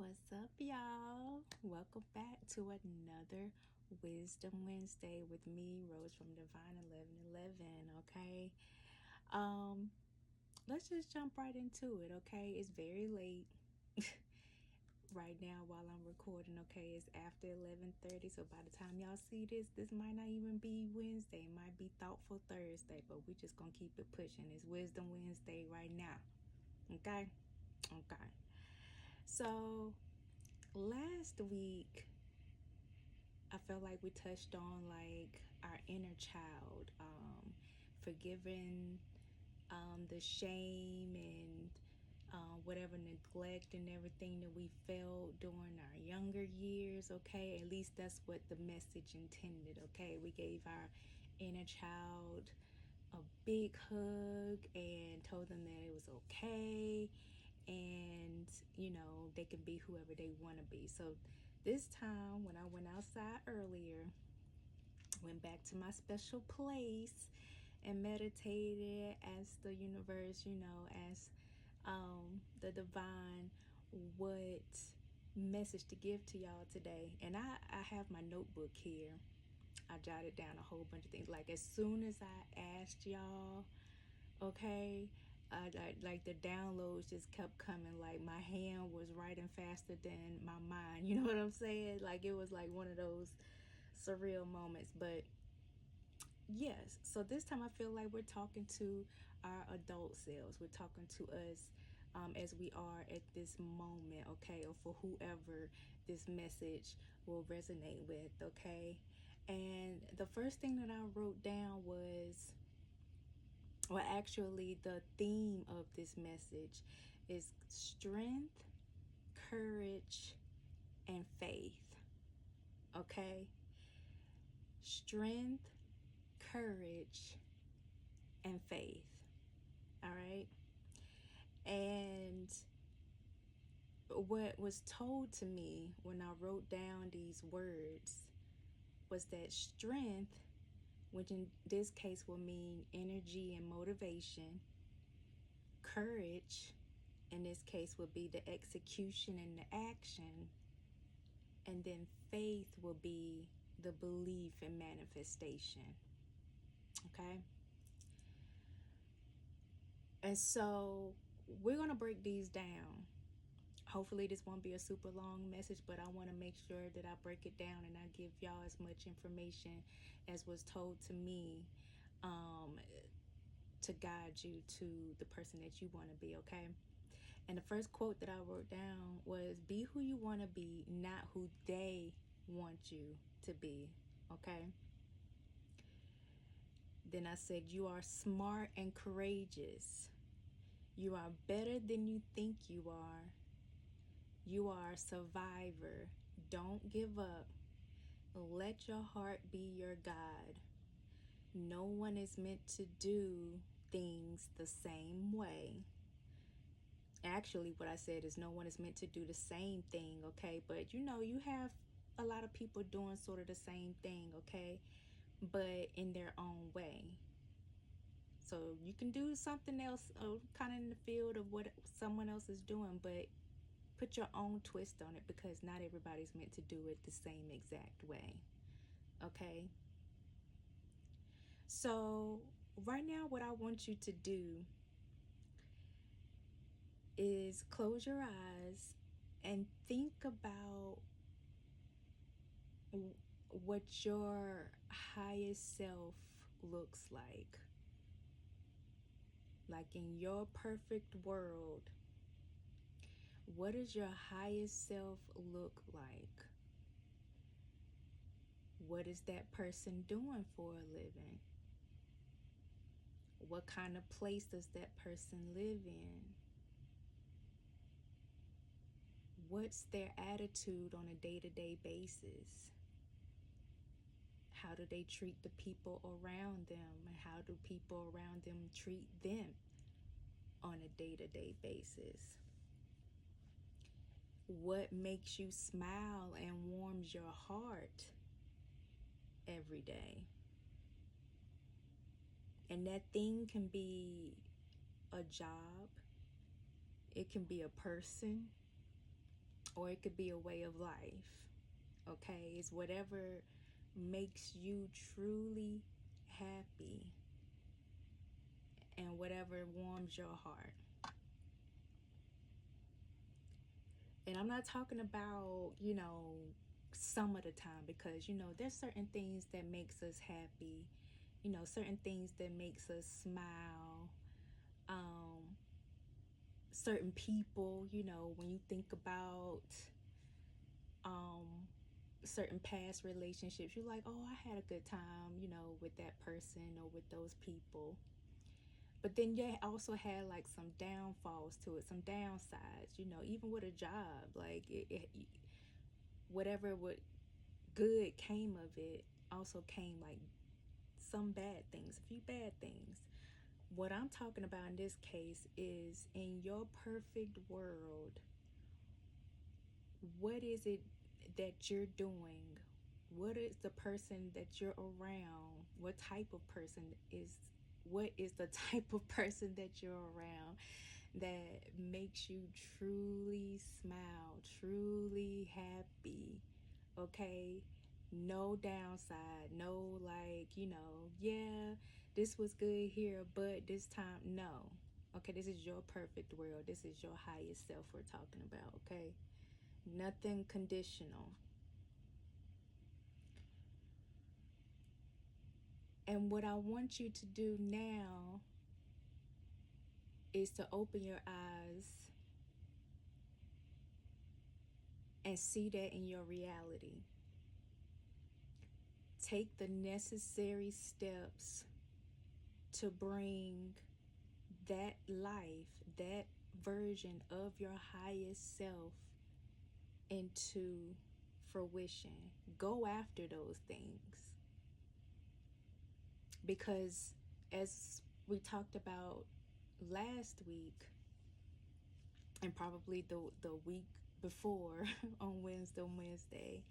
What's up, y'all? Welcome back to another Wisdom Wednesday with me, Rose from Divine 1111. Okay, um, let's just jump right into it. Okay, it's very late right now while I'm recording. Okay, it's after 11:30, so by the time y'all see this might not even be Wednesday. It might be Thoughtful Thursday, but we just gonna keep it pushing. It's Wisdom Wednesday right now. Okay, okay. So last week I felt like we touched on like our inner child, forgiving the shame and whatever neglect and everything that we felt during our younger years. Okay, at least that's what the message intended. Okay, we gave our inner child a big hug and told them that it was okay, and they can be whoever they want to be. So this time when I went outside earlier, went back to my special place and meditated, asked the universe, as the divine, what message to give to y'all today. And I have my notebook here. I jotted down a whole bunch of things. Like as soon as I asked y'all, okay, like the downloads just kept coming. Like my hand was writing faster than my mind. You know what I'm saying? Like it was like one of those surreal moments. But yes, so this time I feel like we're talking to our adult selves. We're talking to us as we are at this moment, okay, or for whoever this message will resonate with, okay. And the first thing that I wrote down was, well, actually, the theme of this message is strength, courage, and faith. Okay? Strength, courage, and faith. All right? And what was told to me when I wrote down these words was that strength, which in this case will mean energy and motivation, courage, in this case, would be the execution and the action, and then faith will be the belief and manifestation. Okay? And so we're going to break these down. Hopefully this won't be a super long message, but I want to make sure that I break it down and I give y'all as much information as was told to me, to guide you to the person that you want to be. Okay? And the first quote that I wrote down was, be who you want to be, not who they want you to be. Okay? Then I said, you are smart and courageous. You are better than you think you are. You are a survivor. Don't give up. Let your heart be your guide. No one is meant to do things the same way. Actually, what I said is no one is meant to do the same thing, okay? But you have a lot of people doing sort of the same thing, okay? But in their own way. So you can do something else, kind of in the field of what someone else is doing, but put your own twist on it, because not everybody's meant to do it the same exact way, okay? So right now, what I want you to do is close your eyes and think about what your highest self looks like. Like in your perfect world, what does your highest self look like? What is that person doing for a living? What kind of place does that person live in? What's their attitude on a day-to-day basis? How do they treat the people around them? And how do people around them treat them on a day-to-day basis? What makes you smile and warms your heart every day? And that thing can be a job. It can be a person. or it could be a way of life. Okay, it's whatever makes you truly happy and whatever warms your heart. And I'm not talking about, some of the time, because, there's certain things that makes us happy, certain things that makes us smile, certain people, when you think about certain past relationships, you're like, oh, I had a good time, with that person or with those people. But then you also had like some downfalls to it, some downsides, even with a job, like whatever what good came of it also came like some bad things, a few bad things. What I'm talking about in this case is, in your perfect world, what is it that you're doing? What is the person that you're around? What is the type of person that you're around that makes you truly smile, truly happy? Okay? No downside, no like, yeah, this was good here, but this time, no. Okay, this is your perfect world. This is your highest self we're talking about, okay? Nothing conditional. And what I want you to do now is to open your eyes and see that in your reality. Take the necessary steps to bring that life, that version of your highest self into fruition. Go after those things. Because as we talked about last week, and probably the week before on Wednesday,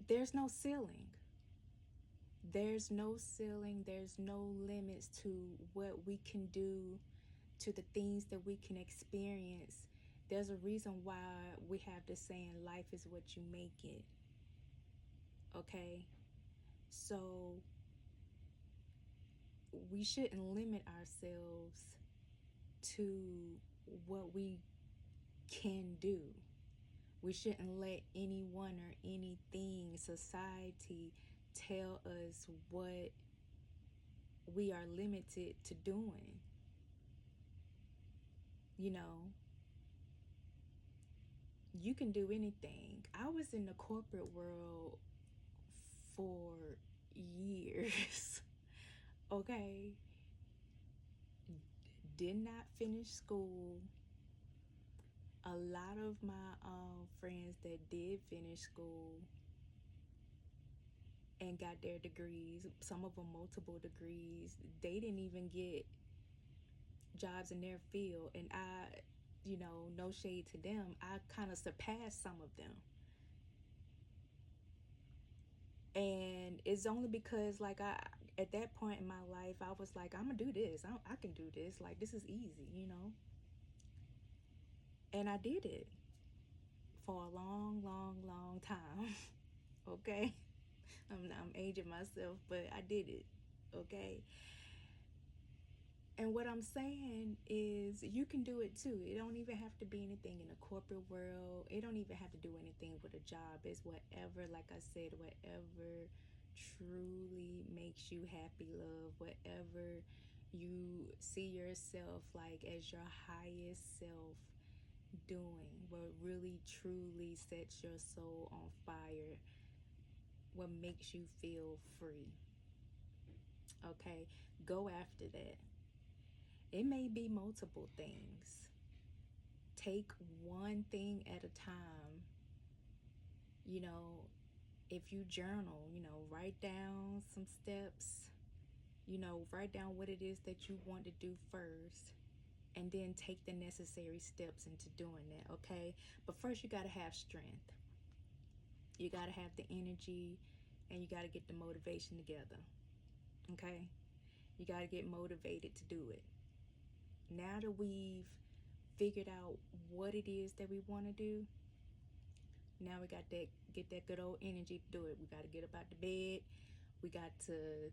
there's no ceiling. There's no ceiling. There's no limits to what we can do, to the things that we can experience. There's a reason why we have the saying, life is what you make it. Okay? So we shouldn't limit ourselves to what we can do. We shouldn't let anyone or anything, society, tell us what we are limited to doing. You can do anything. I was in the corporate world for years. Okay? Did not finish school. A lot of my friends that did finish school and got their degrees, some of them multiple degrees, they didn't even get jobs in their field. And I, no shade to them, I kind of surpassed some of them. And it's only because, like, at that point in my life, I was like, I'm gonna do this. I can do this. Like, this is easy. And I did it for a long, long, long time. Okay? I'm aging myself, but I did it. Okay? And what I'm saying is, you can do it too. It don't even have to be anything in the corporate world. It don't even have to do anything with a job. It's whatever, like I said, whatever truly makes you happy, love. Whatever you see yourself like as your highest self doing. What really truly sets your soul on fire. What makes you feel free. Okay? Go after that. It may be multiple things. Take one thing at a time. If you journal, write down some steps. Write down what it is that you want to do first. And then take the necessary steps into doing that, okay? But first, you got to have strength. You got to have the energy, and you got to get the motivation together, okay? You got to get motivated to do it. Now that we've figured out what it is that we want to do, now we got that, get that good old energy to do it. We got to get up out the bed. We got to,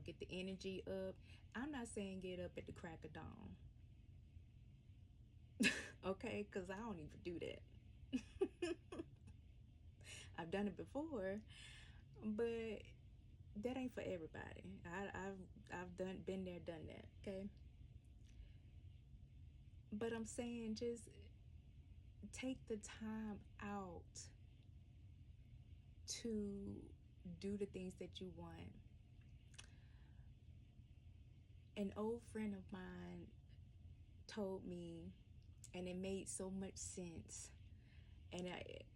get the energy up. I'm not saying get up at the crack of dawn, okay? Because I don't even do that. I've done it before, but that ain't for everybody. I've been there, done that, okay? But I'm saying just take the time out to do the things that you want. An old friend of mine told me, and it made so much sense. And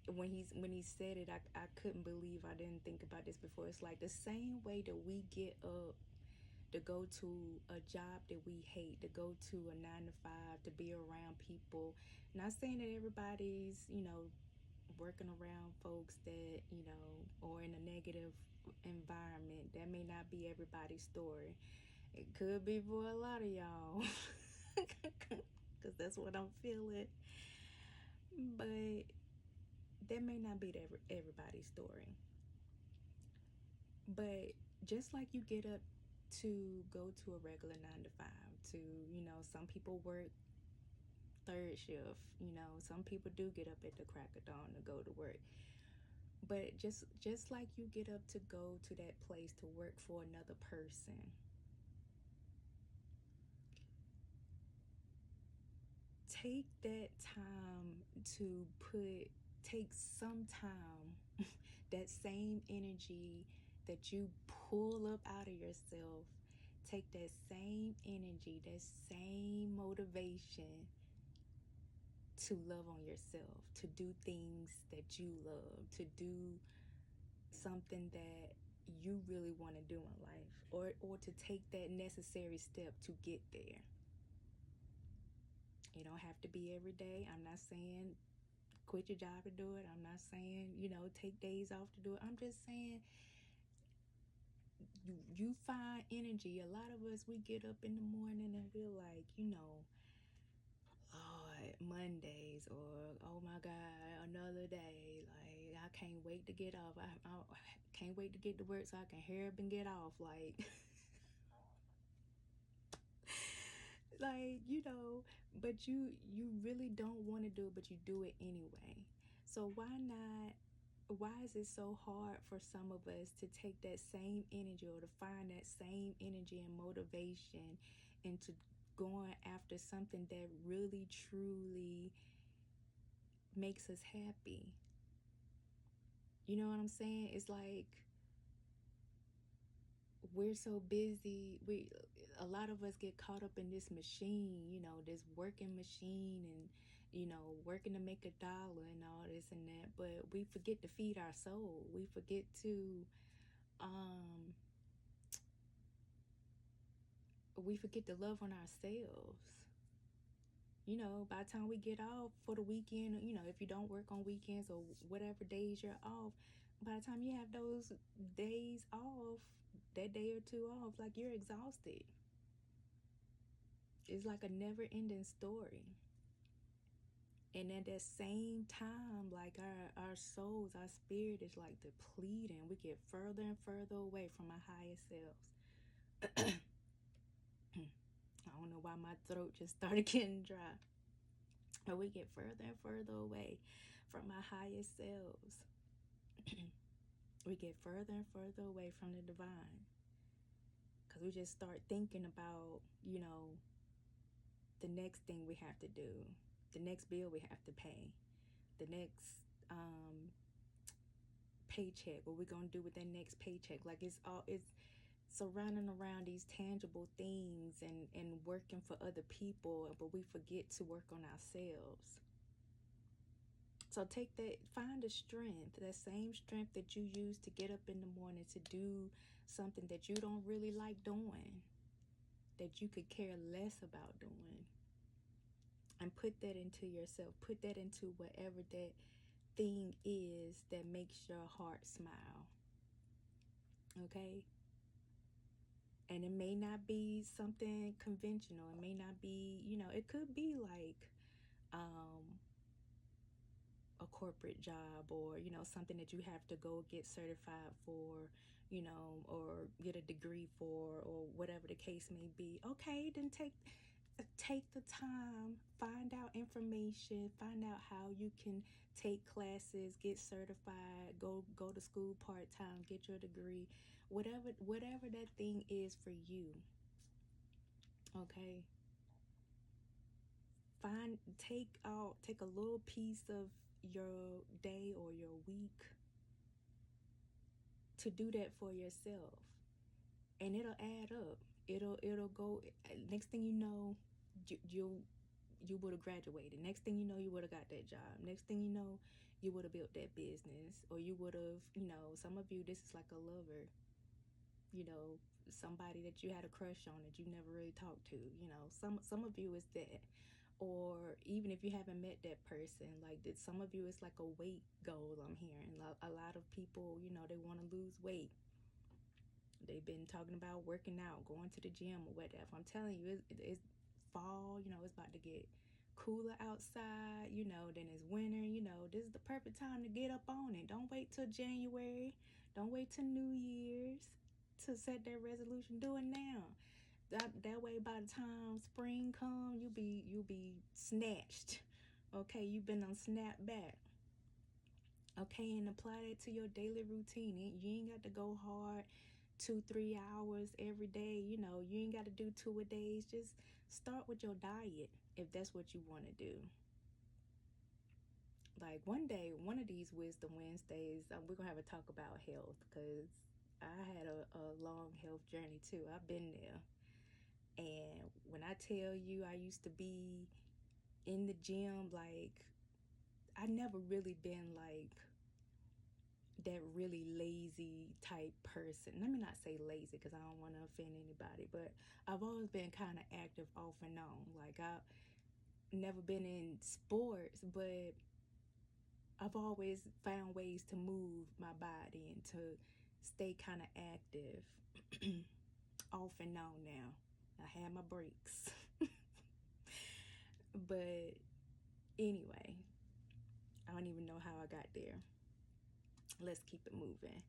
when he said it, I couldn't believe I didn't think about this before. It's like the same way that we get up to go to a job that we hate, to go to a 9 to 5, to be around people. Not saying that everybody's, working around folks that, or in a negative environment. That may not be everybody's story. It could be for a lot of y'all. Because that's what I'm feeling. But that may not be everybody's story. But just like you get up to go to a regular 9 to 5, to, some people work third shift, some people do get up at the crack of dawn to go to work. But just like you get up to go to that place to work for another person, take that time to take some time, that same energy that you pull up out of yourself, take that same energy, that same motivation to love on yourself, to do things that you love, to do something that you really want to do in life, or to take that necessary step to get there. It don't have to be every day. I'm not saying quit your job to do it. I'm not saying, take days off to do it. I'm just saying you find energy. A lot of us, we get up in the morning and we're like, Lord, Mondays, or oh my God, another day. Like, I can't wait to get off. I can't wait to get to work so I can hurry up and get off. Like, like, but you really don't want to do it, but you do it anyway. So why is it so hard for some of us to take that same energy, or to find that same energy and motivation into going after something that really truly makes us happy? You know what I'm saying? It's like we're so busy. A lot of us get caught up in this machine, this working machine, and working to make $1 and all this and that, but we forget to feed our soul. We forget to love on ourselves. By the time we get off for the weekend, if you don't work on weekends or whatever days you're off, by the time you have those days off, that day or two off, like, you're exhausted. It's like a never-ending story. And at that same time, like, our souls, our spirit is like depleting. We get further and further away from our highest selves. I don't know why my throat just started getting dry. But we get further and further away from our highest selves. We get further and further away from the divine. Because we just start thinking about, the next thing we have to do, the next bill we have to pay, the next paycheck, what we're going to do with that next paycheck. Like, it's surrounding around these tangible things and working for other people, but we forget to work on ourselves. So find the strength, that same strength that you use to get up in the morning to do something that you don't really like doing, that you could care less about doing, and put that into yourself. Put that into whatever that thing is that makes your heart smile. Okay? And it may not be something conventional. It may not be, it could be like a corporate job, or something that you have to go get certified for, or get a degree for, or whatever the case may be. Okay, then take the time, find out information, find out how you can take classes, get certified, go to school part-time, get your degree, whatever that thing is for you. Okay, take a little piece of your day or your week to do that for yourself, and it'll add up. It'll go. Next thing you know, you would have graduated. Next thing you know, you would have got that job. Next thing you know, you would have built that business, or you would have, some of you, this is like a lover, somebody that you had a crush on that you never really talked to. Some of you is that. Or even if you haven't met that person, like that, some of you, it's like a weight goal. I'm hearing a lot of people, they want to lose weight. They've been talking about working out, going to the gym or whatever. I'm telling you, it's fall, it's about to get cooler outside, then it's winter, this is the perfect time to get up on it. Don't wait till January. Don't wait till New Year's to set that resolution. Do it now. That way, by the time spring comes, you'll be snatched. Okay, you've been on snap back. Okay, and apply that to your daily routine. You ain't got to go hard 2-3 hours every day. You ain't got to do 2 a days. Just start with your diet if that's what you want to do. Like one day, one of these Wisdom Wednesdays, we're gonna have a talk about health, because I had a long health journey too. I've been there. And when I tell you, I used to be in the gym, like, I never really been like that really lazy type person. Let me not say lazy, because I don't want to offend anybody, but I've always been kind of active off and on. Like, I've never been in sports, but I've always found ways to move my body and to stay kind of active off and on now. I had my breaks. But anyway, I don't even know how I got there. Let's keep it moving.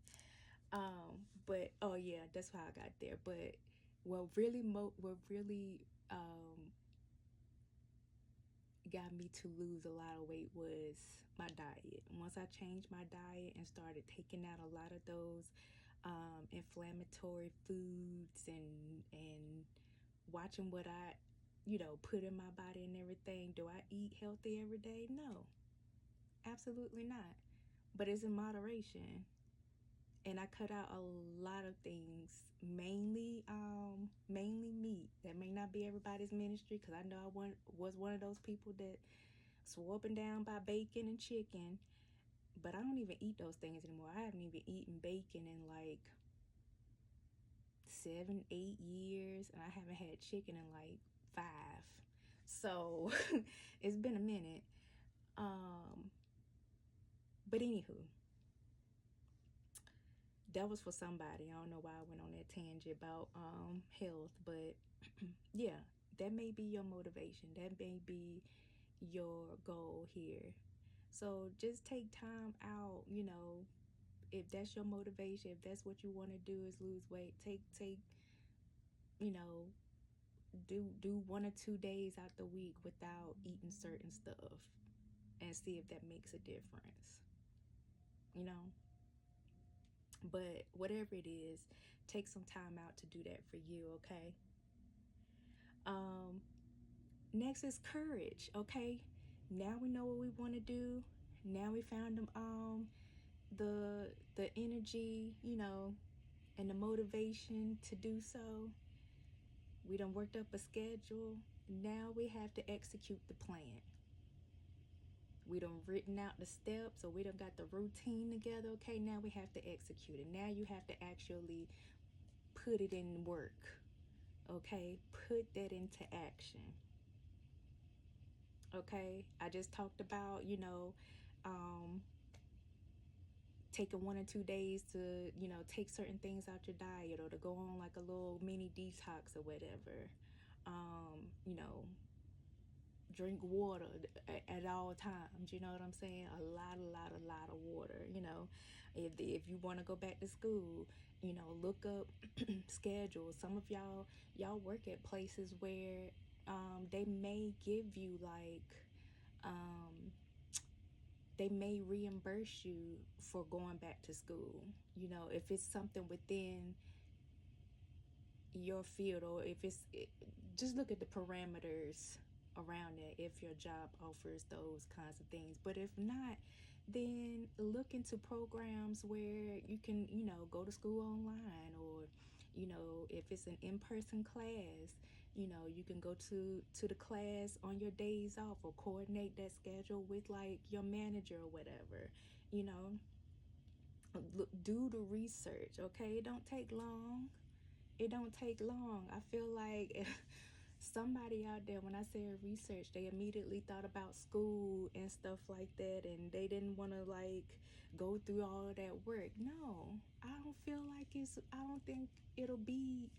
But oh yeah, that's how I got there. But what really got me to lose a lot of weight was my diet. Once I changed my diet and started taking out a lot of those inflammatory foods, and watching what I put in my body and everything. Do I eat healthy every day? No, absolutely not. But it's in moderation. And I cut out a lot of things, mainly meat. That may not be everybody's ministry, because I know I was one of those people that swore up and down by bacon and chicken, but I don't even eat those things anymore. I haven't even eaten bacon in like 7-8 years, and I haven't had chicken in like 5. So it's been a minute. But anywho, that was for somebody. I don't know why I went on that tangent about health, but yeah, that may be your motivation. That may be your goal here. So just take time out, if that's your motivation, if that's what you want to do is lose weight, take you know, do 1 or 2 days out the week without eating certain stuff, and see if that makes a difference. But whatever it is, take some time out to do that for you. Okay. Next is courage. Okay, now we know what we want to do. Now we found the energy, and the motivation to do so. We done worked up a schedule. Now we have to execute the plan. We done written out the steps, or we done got the routine together. Okay, now we have to execute it. Now you have to actually put it in work. Okay, put that into action. Okay, I just talked about, taking 1 or 2 days to, take certain things out your diet, or to go on like a little mini detox or whatever. You know, drink water at all times. You know what I'm saying? A lot of water. If you want to go back to school, look up schedules. Some of y'all work at places where they may give you like they may reimburse you for going back to school. If it's something within your field, or if just look at the parameters around it, if your job offers those kinds of things. But if not, then look into programs where you can, go to school online, or if it's an in-person class, you can go to the class on your days off, or coordinate that schedule with like your manager or whatever. Do the research. Okay, it don't take long. I feel like if somebody out there, when I said research, they immediately thought about school and stuff like that, and they didn't want to like go through all of that work. No, I don't think it'll be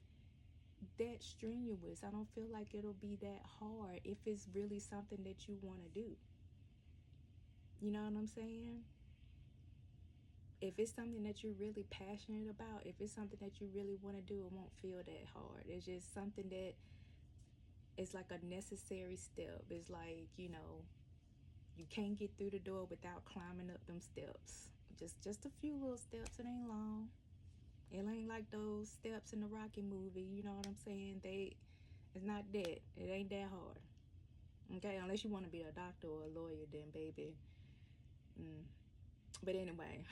that strenuous. I don't feel like it'll be that hard if it's really something that you want to do. You know what I'm saying? If it's something that you're really passionate about, if it's something that you really want to do, it won't feel that hard. It's just something that is like a necessary step. It's like, you can't get through the door without climbing up them steps. Just a few little steps. It ain't long. It ain't like those steps in the Rocky movie. You know what I'm saying? It's not that. It ain't that hard. Okay, unless you want to be a doctor or a lawyer, then baby. But anyway,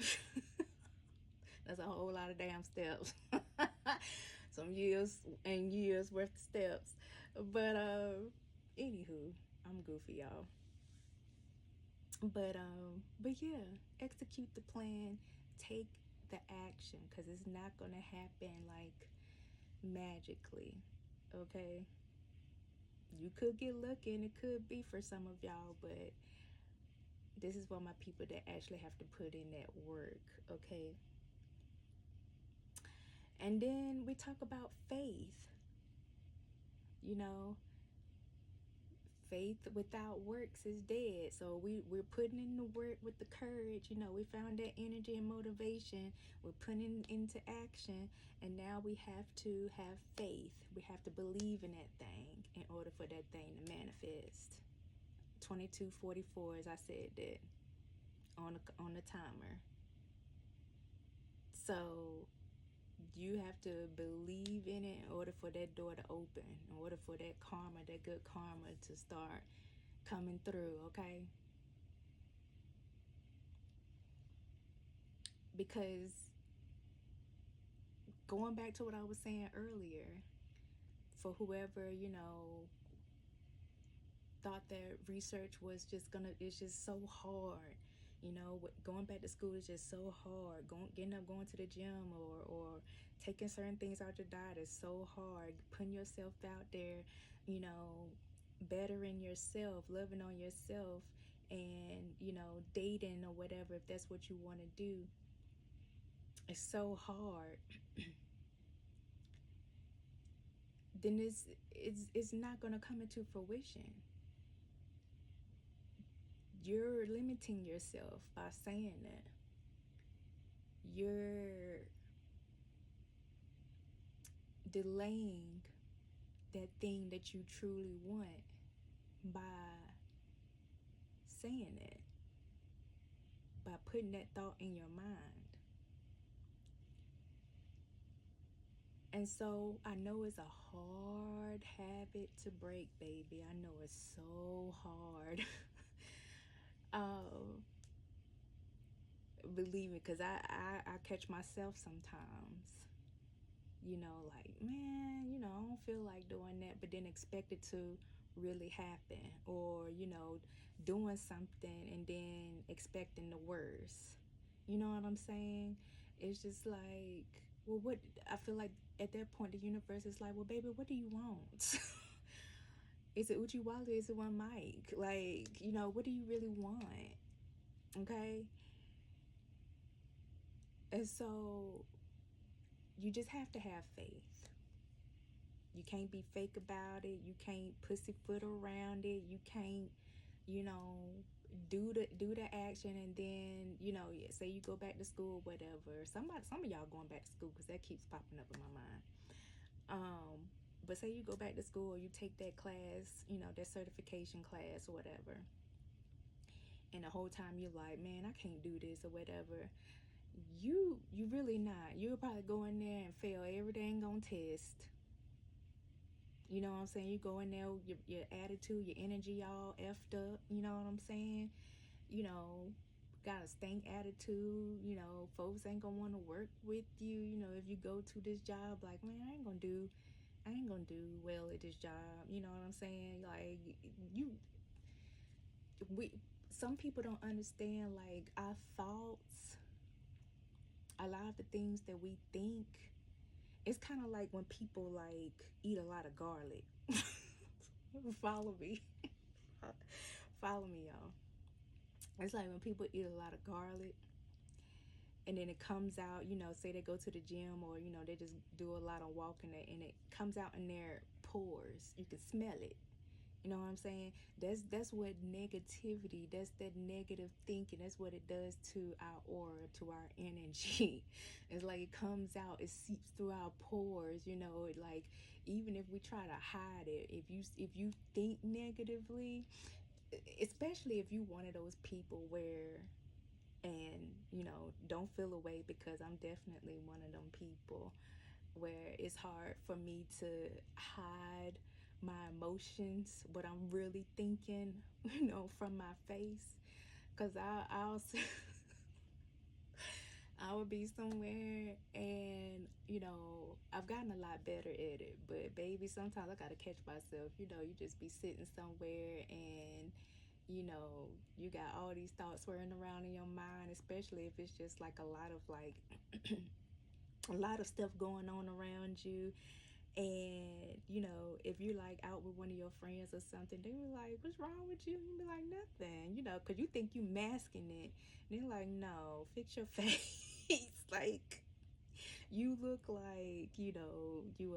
that's a whole lot of damn steps. Some years and years worth of steps. But anywho, I'm goofy, y'all. But yeah, execute the plan, take the action, because it's not gonna happen like magically. Okay, you could get lucky, and it could be for some of y'all, but this is for my people that actually have to put in that work. Okay. And then we talk about faith. Faith without works is dead. So we're putting in the work with the courage. We found that energy and motivation. We're putting it into action. And now we have to have faith. We have to believe in that thing in order for that thing to manifest. 22:44, as I said that on the timer. So you have to believe in it in order for that door to open, in order for that karma, that good karma, to start coming through. Okay, because going back to what I was saying earlier, for whoever thought that research was it's just so hard. Going back to school is just so hard. Going to the gym, or taking certain things out your diet is so hard. Putting yourself out there, bettering yourself, loving on yourself, and dating or whatever, if that's what you want to do, it's so hard. Then it's not going to come into fruition. You're limiting yourself by saying that. You're delaying that thing that you truly want by saying it, by putting that thought in your mind. And so I know it's a hard habit to break, baby. I know it's so hard. Believe me, because I catch myself sometimes, like, man, I don't feel like doing that, but then expect it to really happen, or doing something and then expecting the worst. You know what I'm saying? It's just like, well, what I feel like at that point the universe is like, well, baby, what do you want? Is it Uchi Wally? Is it one Mike? Like, what do you really want? Okay. And so you just have to have faith. You can't be fake about it. You can't pussyfoot around it. You can't, you know, do the action and then, say you go back to school, whatever. Some of y'all going back to school because that keeps popping up in my mind. But say you go back to school or you take that class, that certification class or whatever, and the whole time you're like, man, I can't do this or whatever. You really not. You'll probably go in there and fail every dang on test. You know what I'm saying? You go in there, your attitude, your energy all effed up. You know what I'm saying? You know, got a stank attitude. Folks ain't gonna want to work with you. If you go to this job, like, man, I ain't gonna do well at this job. You know what I'm saying? Like, we, some people don't understand, like, our thoughts, a lot of the things that we think. It's kind of like when people like eat a lot of garlic. Follow me. Follow me, y'all. It's like when people eat a lot of garlic and then it comes out, say they go to the gym or, they just do a lot of walking and it comes out in their pores. You can smell it. You know what I'm saying? That's what negativity, that's that negative thinking, that's what it does to our aura, to our energy. It's like it comes out, it seeps through our pores, like even if we try to hide it, if you think negatively, especially if you one of those people where, and don't feel away, because I'm definitely one of them people where it's hard for me to hide my emotions, what I'm really thinking, from my face. Because I'll I would be somewhere and, I've gotten a lot better at it. But, baby, sometimes I got to catch myself. You just be sitting somewhere and, you got all these thoughts swirling around in your mind, especially if it's just like a lot of, like, a lot of stuff going on around you. And if you're like out with one of your friends or something, they were like, what's wrong with you? You be like, nothing, because you think you masking it. And they're like, no, fix your face. Like, you look like, you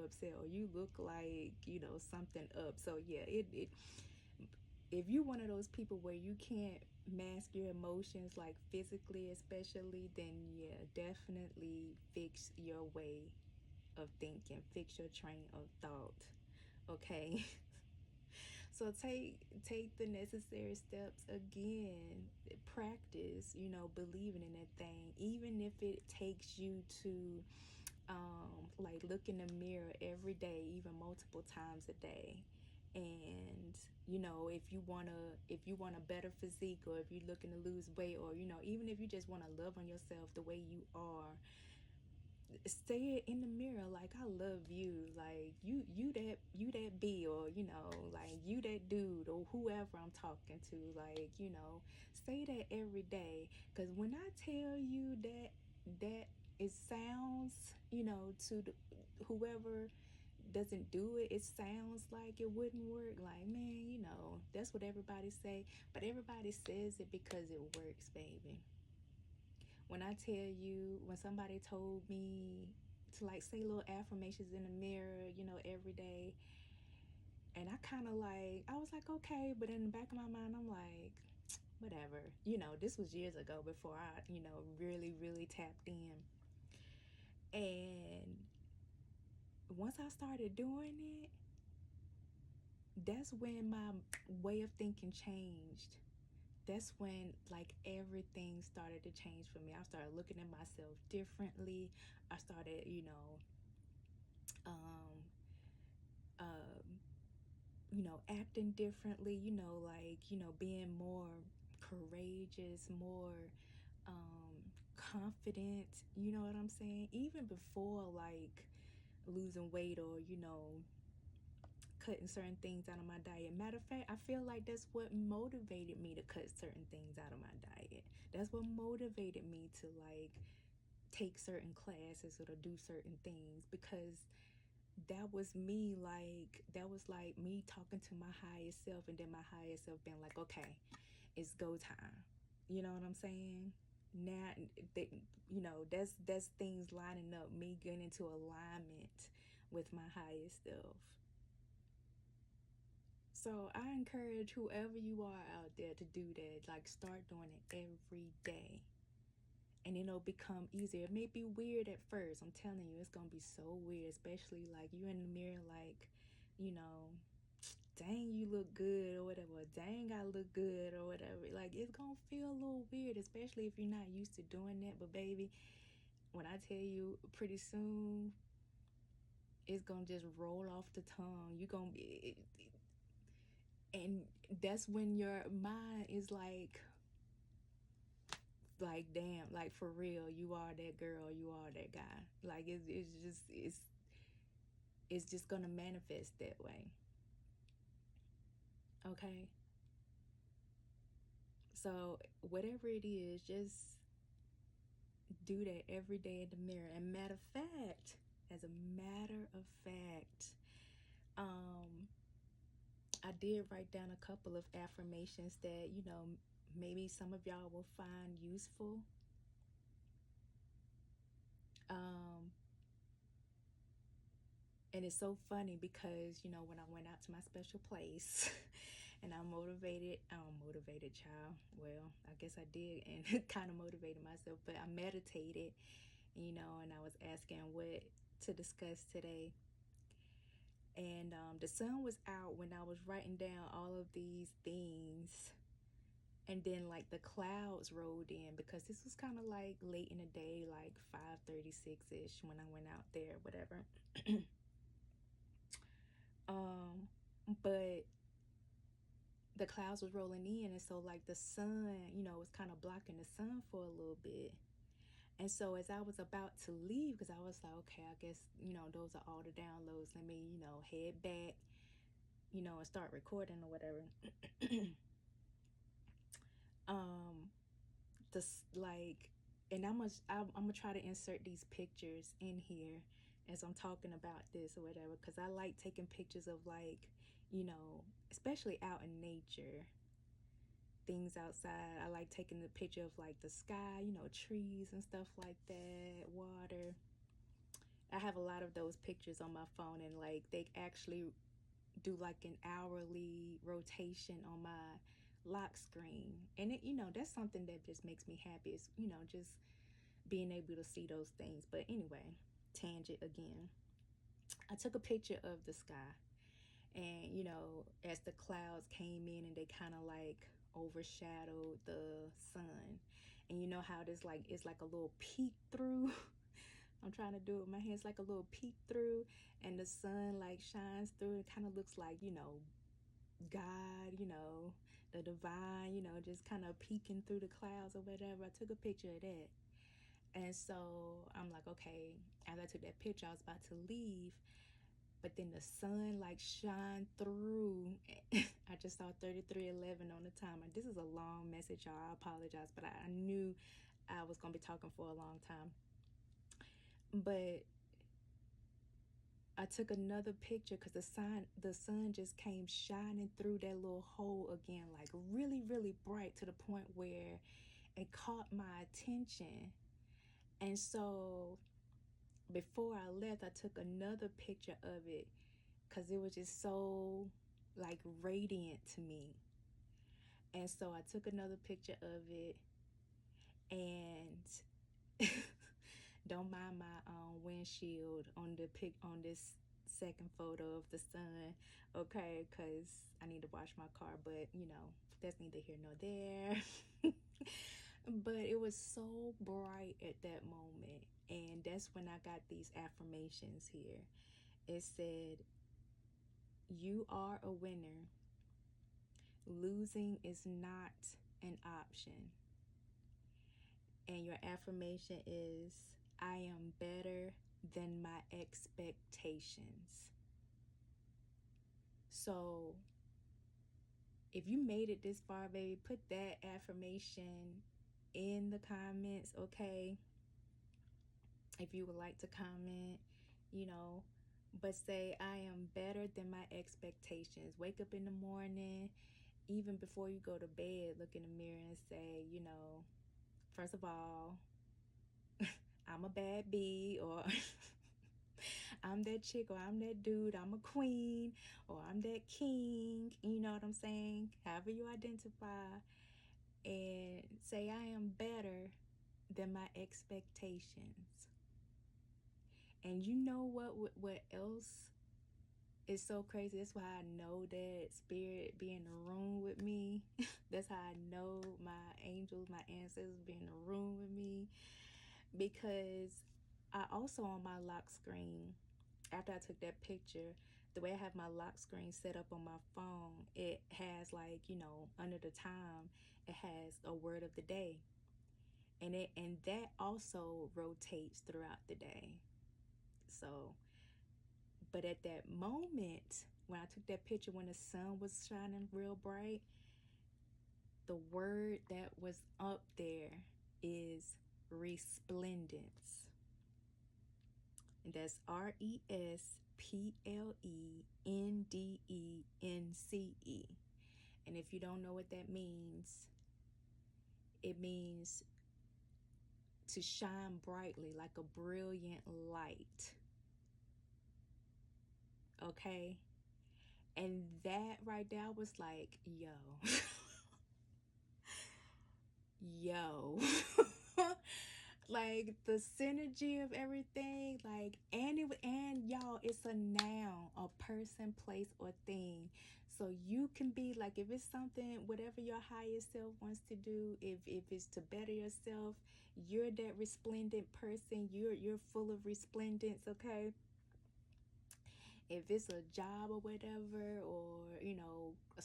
upset, or you look like, something up. So yeah, it if you're one of those people where you can't mask your emotions, like physically especially, then yeah, definitely fix your way of thinking, fix your train of thought. Okay. So take the necessary steps. Again, practice, believing in that thing, even if it takes you to like look in the mirror every day, even multiple times a day. And if you want a better physique, or if you're looking to lose weight, or even if you just want to love on yourself the way you are, say it in the mirror, like, I love you, like, you that B, or like, you that dude, or whoever I'm talking to, like, say that every day. Because when I tell you that it sounds, to whoever doesn't do it, it sounds like it wouldn't work. Like, man, that's what everybody say, but everybody says it because it works, baby. When I tell you, when somebody told me to, like, say little affirmations in the mirror, every day, and I was like, okay, but in the back of my mind, I'm like, whatever. This was years ago, before I, really, really tapped in. And once I started doing it, that's when my way of thinking changed. That's when, like, everything started to change for me. I started looking at myself differently. I started, um, um, acting differently, like, being more courageous, more confident, you know what I'm saying? Even before, like, losing weight, or, cutting certain things out of my diet. Matter of fact, I feel like that's what motivated me to cut certain things out of my diet. That's what motivated me to, like, take certain classes or to do certain things, because that was me, like, that was like me talking to my highest self, and then my highest self being like, okay, it's go time. You know what I'm saying? now that's things lining up, me getting into alignment with my highest self. So I encourage whoever you are out there to do that. Like, start doing it every day, and it'll become easier. It may be weird at first. I'm telling you, it's gonna be so weird, especially like you in the mirror, like, you know, dang, you look good or whatever. Dang, I look good or whatever. Like, it's gonna feel a little weird, especially if you're not used to doing that. But baby, when I tell you, pretty soon it's gonna just roll off the tongue. You gonna be, and that's when your mind is like damn, like for real, you are that girl, you are that guy. Like it's just gonna manifest that way. Okay, so whatever it is, just do that every day in the mirror. And as a matter of fact, I did write down a couple of affirmations that, maybe some of y'all will find useful. um and it's so funny because, when I went out to my special place and I motivated, child. Well, I guess I did, and kind of motivated myself, but I meditated, and I was asking what to discuss today. And the sun was out when I was writing down all of these things. And then like the clouds rolled in, because this was kind of like late in the day, like 5:36ish when I went out there, whatever. But the clouds was rolling in, and so like the sun, was kind of blocking the sun for a little bit. And so as I was about to leave, because I was like, okay, I guess, those are all the downloads. Let me, head back, and start recording or whatever. um, this like, and I'm gonna try to insert these pictures in here as I'm talking about this or whatever, because I like taking pictures of, like, especially out in nature, things outside. I like taking the picture of like the sky, trees and stuff like that, water. I have a lot of those pictures on my phone, and like they actually do like an hourly rotation on my lock screen. And that's something that just makes me happy, is, just being able to see those things. But anyway, tangent again. I took a picture of the sky, and as the clouds came in and they kind of like overshadowed the sun, and you know how this like it's like a little peek through. I'm trying to do it with my hands, like a little peek through, and the sun like shines through. It kind of looks like, God, the divine, just kind of peeking through the clouds or whatever. I took a picture of that. And so I'm like, okay, as I took that picture, I was about to leave, but then the sun like shine through. I just saw 33:11 on the timer. This is a long message, y'all. I apologize, but I knew I was gonna be talking for a long time. But I took another picture because the sun just came shining through that little hole again, like really, really bright, to the point where it caught my attention. And so before I left, I took another picture of it because it was just so like radiant to me. And so I took another picture of it, and don't mind my windshield on this second photo of the sun, okay? Because I need to wash my car, but that's neither here nor there. But it was so bright at that moment, and that's when I got these affirmations here. It said, "You are a winner. Losing is not an option." And your affirmation is, "I am better than my expectations." So if you made it this far, baby, put that affirmation in the comments, okay? If you would like to comment, but say, "I am better than my expectations." Wake up in the morning, even before you go to bed, look in the mirror and say, first of all, I'm a bad bee, or I'm that chick, or I'm that dude, I'm a queen, or I'm that king, you know what I'm saying? However you identify, and say I am better than my expectations. And you know what else is so crazy? That's why I know that spirit be in the room with me. That's how I know my angels, my ancestors be in the room with me, because I also, on my lock screen, after I took that picture, the way I have my lock screen set up on my phone, it has, like, under the time, it has a word of the day. And that also rotates throughout the day. So, but at that moment when I took that picture, when the sun was shining real bright, the word that was up there is resplendence. And that's RESPLENDENCE. And if you don't know what that means, it means to shine brightly, like a brilliant light. Okay? And that right there was like, yo. Yo. Like the synergy of everything, like, and y'all, it's a noun, a person, place, or thing. So you can be like, if it's something, whatever your higher self wants to do, if it's to better yourself, you're that resplendent person. You're full of resplendence, okay? If it's a job or whatever, or a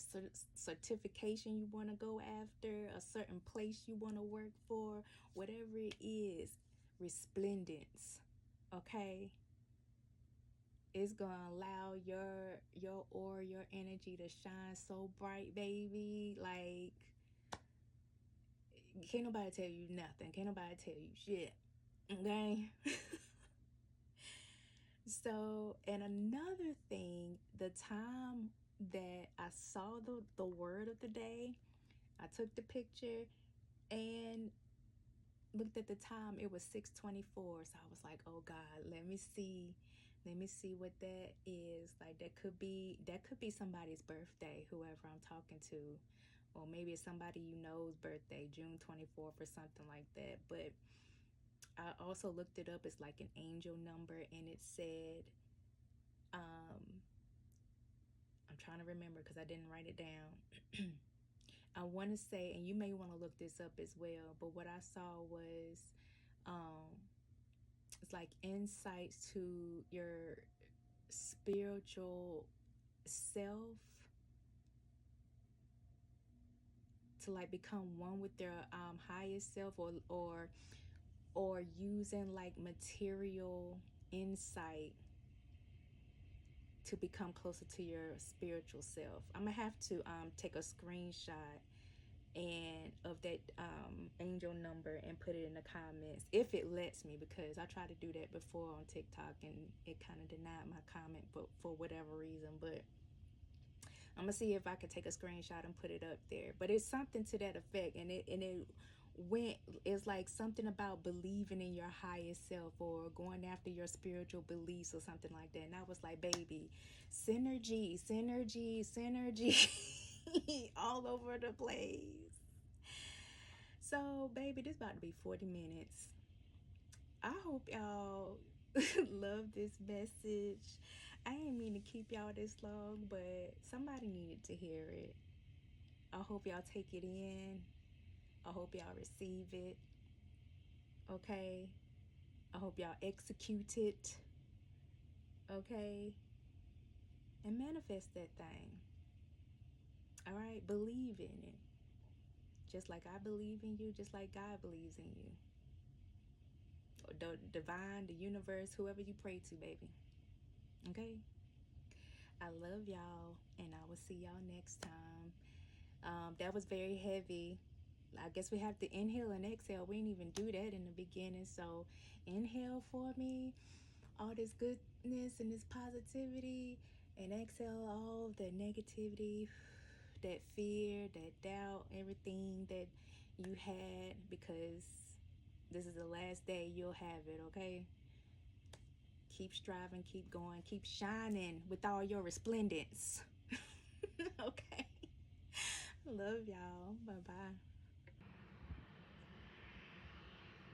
certification you want to go after, a certain place you want to work for, whatever it is, resplendence, okay? It's gonna allow your aura, your energy to shine so bright, baby. Like, can't nobody tell you nothing, can't nobody tell you shit, okay? So, and another thing, the time that I saw the word of the day, I took the picture and looked at the time. It was 6:24. So I was like, oh God, let me see what that is. Like, that could be somebody's birthday, whoever I'm talking to. Or maybe it's somebody you know's birthday, June 24th or something like that. But I also looked it up. It's like an angel number, and it said, I'm trying to remember because I didn't write it down. I want to say, and you may want to look this up as well, but what I saw was, it's like insights to your spiritual self, to like become one with their highest self, or using like material insight to become closer to your spiritual self. I'm gonna have to take a screenshot and of that angel number and put it in the comments if it lets me, because I tried to do that before on TikTok and it kind of denied my comment, but for whatever reason. But I'm gonna see if I could take a screenshot and put it up there. But it's something to that effect, and it went, it's like something about believing in your highest self or going after your spiritual beliefs or something like that. And I was like, baby, synergy all over the place. So baby, this about to be 40 minutes. I hope y'all love this message. I ain't mean to keep y'all this long, but somebody needed to hear it. I hope y'all take it in. I hope y'all receive it. Okay? I hope y'all execute it. Okay? And manifest that thing. All right? Believe in it. Just like I believe in you, just like God believes in you. The divine, the universe, whoever you pray to, baby. Okay? I love y'all, and I will see y'all next time. That was very heavy. I guess we have to inhale and exhale. We didn't even do that in the beginning. So inhale for me, all this goodness and this positivity, and exhale all the negativity, that fear, that doubt, everything that you had, because this is the last day you'll have it, okay? Keep striving, keep going, keep shining with all your resplendence. Okay. Love y'all. Bye-bye.